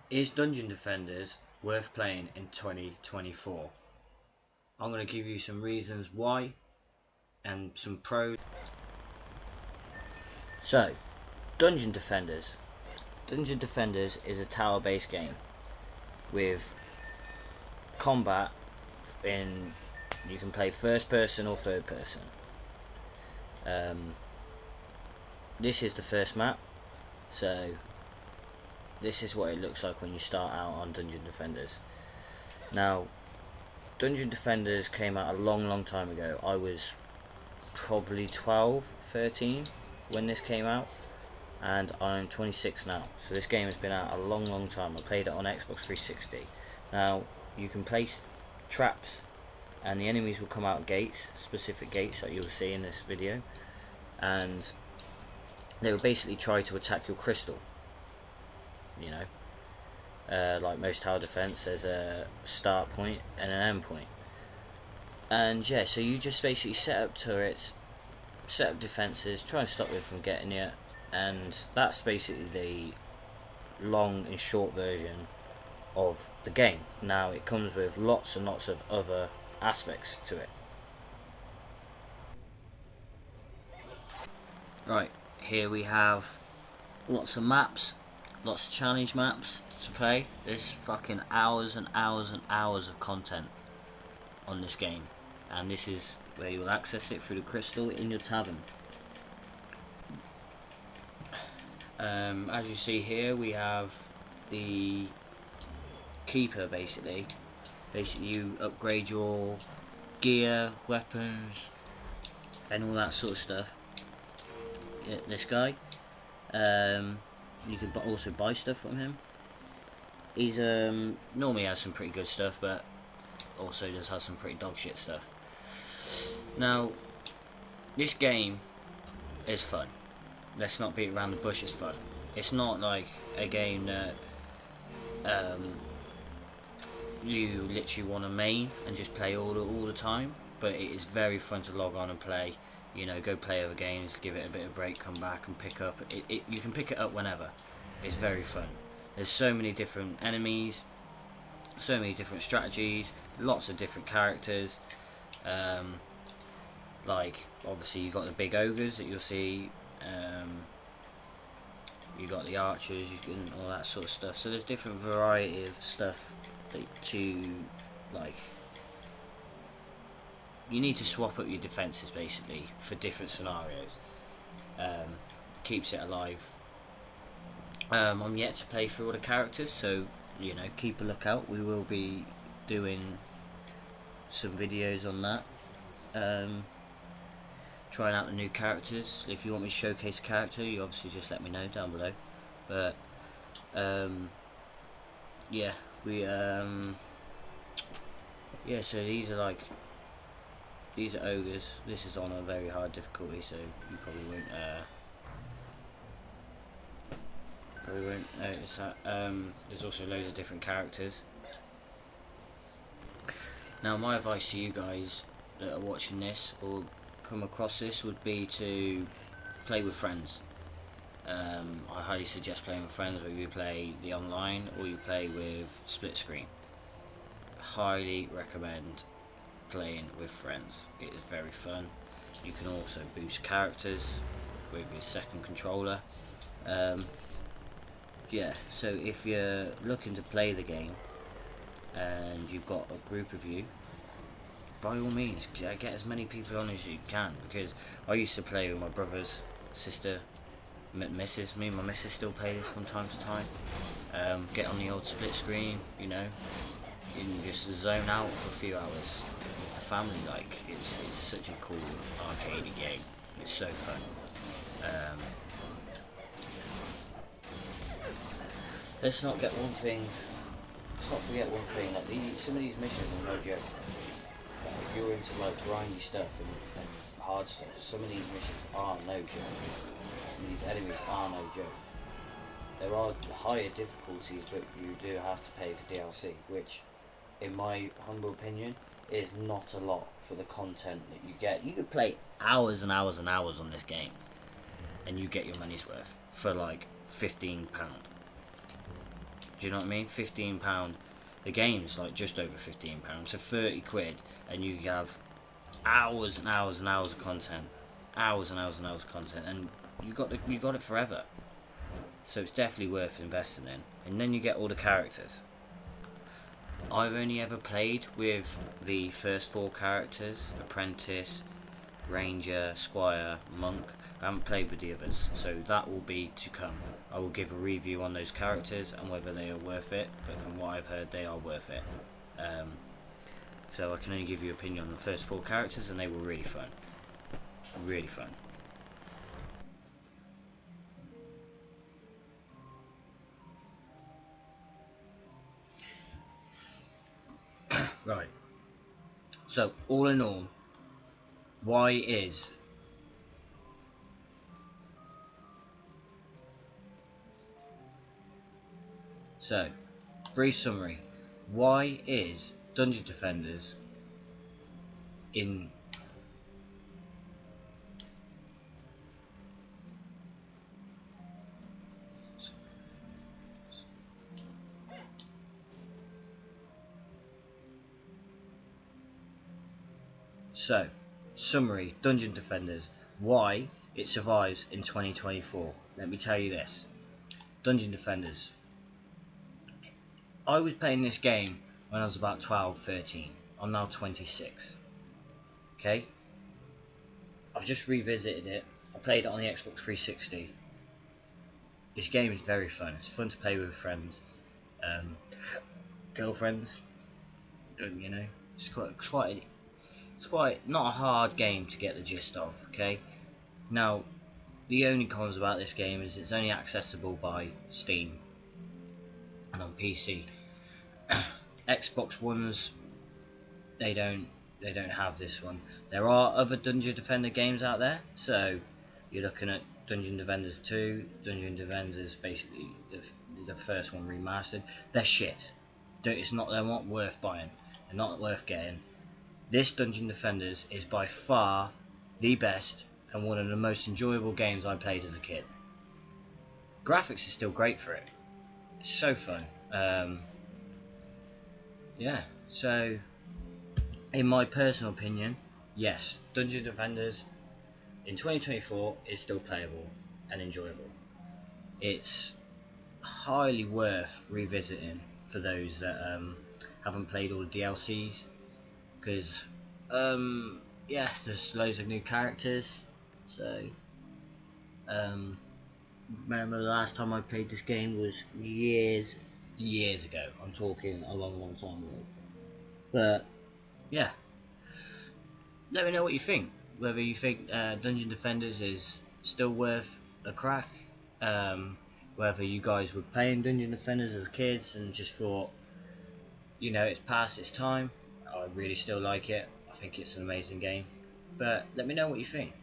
Is Dungeon Defenders worth playing in 2024? I'm going to give you some reasons why and some pros. So, Dungeon Defenders. Dungeon Defenders is a tower-based game with combat in. You can play first person or third person. This is the first map, so this is what it looks like when you start out on Dungeon Defenders. Now, Dungeon Defenders came out a long time ago. I was probably 12, 13 when this came out, and I'm 26 now. So this game has been out a long time. I played it on Xbox 360. Now, you can place traps, and the enemies will come out gates, specific gates that you'll see in this video, and they will basically try to attack your crystal. You know, like most tower defense, there's a start point and an end point. And yeah, so you just basically set up turrets, set up defenses, try and stop them from getting you, and that's basically the long and short version of the game. Now, it comes with lots and lots of other aspects to it. Right, here we have lots of maps, lots of challenge maps to play. There's fucking hours and hours and hours of content on this game, and this is where you'll access it through the crystal in your tavern. As you see here, we have the keeper. Basically you upgrade your gear, weapons, and all that sort of stuff. This guy, you can also buy stuff from him. He's normally has some pretty good stuff, but also does have some pretty dog shit stuff. Now, this game is fun. Let's not beat around the bush. It's fun. It's not like a game that you literally want to main and just play all the time, but it is very fun to log on and play. You know, go play other games, give it a bit of a break, come back and pick up. You can pick it up whenever. It's very fun. There's so many different enemies, so many different strategies, lots of different characters. Like, obviously you got the big ogres that you'll see. You got the archers, and all that sort of stuff. So there's different variety of stuff to like. You need to swap up your defenses basically for different scenarios. Keeps it alive. I'm yet to play through all the characters, so you know, keep a lookout. We will be doing some videos on that. Trying out the new characters. If you want me to showcase a character, you obviously just let me know down below. But yeah, so these are ogres. This is on a very hard difficulty, so you probably won't notice that. There's also loads of different characters. Now, my advice to you guys that are watching this or come across this would be to play with friends. I highly suggest playing with friends, whether you play the online or you play with split screen. Highly recommend playing with friends. It is very fun. You can also boost characters with your second controller. Yeah, so if you're looking to play the game and you've got a group of you, by all means get as many people on as you can, because I used to play with my brother's sister, missus. Me and my missus still play this from time to time. Get on the old split screen, you know, and just zone out for a few hours with the family. Like, it's such a cool arcadey game. It's so fun. Let's not forget one thing. Like, some of these missions are no joke. If you're into like grindy stuff and hard stuff, some of these missions are no joke. And these enemies are no joke. There are higher difficulties, but you do have to pay for DLC, which, in my humble opinion, is not a lot for the content that you get. You could play hours and hours and hours on this game, and you get your money's worth for like £15. Do you know what I mean? £15. The game's like just over £15, so 30 quid, and you have hours and hours and hours of content, hours and hours and hours of content, and you got it forever. So it's definitely worth investing in. And then you get all the characters. I've only ever played with the first 4 characters: Apprentice, Ranger, Squire, Monk. I haven't played with the others, so that will be to come. I will give a review on those characters and whether they are worth it, but from what I've heard, they are worth it. So I can only give you an opinion on the first 4 characters, and they were really fun. Really fun. Right. So, all in all, why is so brief summary. Why is Dungeon Defenders in So, summary, Dungeon Defenders, why it survives in 2024. Let me tell you this. Dungeon Defenders. I was playing this game when I was about 12, 13. I'm now 26. Okay? I've just revisited it. I played it on the Xbox 360. This game is very fun. It's fun to play with friends. Girlfriends. You know, it's quite not a hard game to get the gist of, okay? Now, the only cons about this game is it's only accessible by Steam and on PC. Xbox Ones, they don't have this one. There are other Dungeon Defender games out there, so you're looking at Dungeon Defenders 2, Dungeon Defenders, basically the first one remastered. They're shit. They're not worth buying. They're not worth getting. This Dungeon Defenders is by far the best and one of the most enjoyable games I played as a kid. Graphics is still great for it. It's so fun. Yeah, so in my personal opinion, yes, Dungeon Defenders in 2024 is still playable and enjoyable. It's highly worth revisiting for those that haven't played all the DLCs, because yeah, there's loads of new characters. So remember the last time I played this game was years ago. I'm talking a long time ago. But yeah, let me know what you think. Whether you think Dungeon Defenders is still worth a crack. Whether you guys were playing Dungeon Defenders as kids and just thought, you know, it's past its time. I really still like it. I think it's an amazing game. But let me know what you think.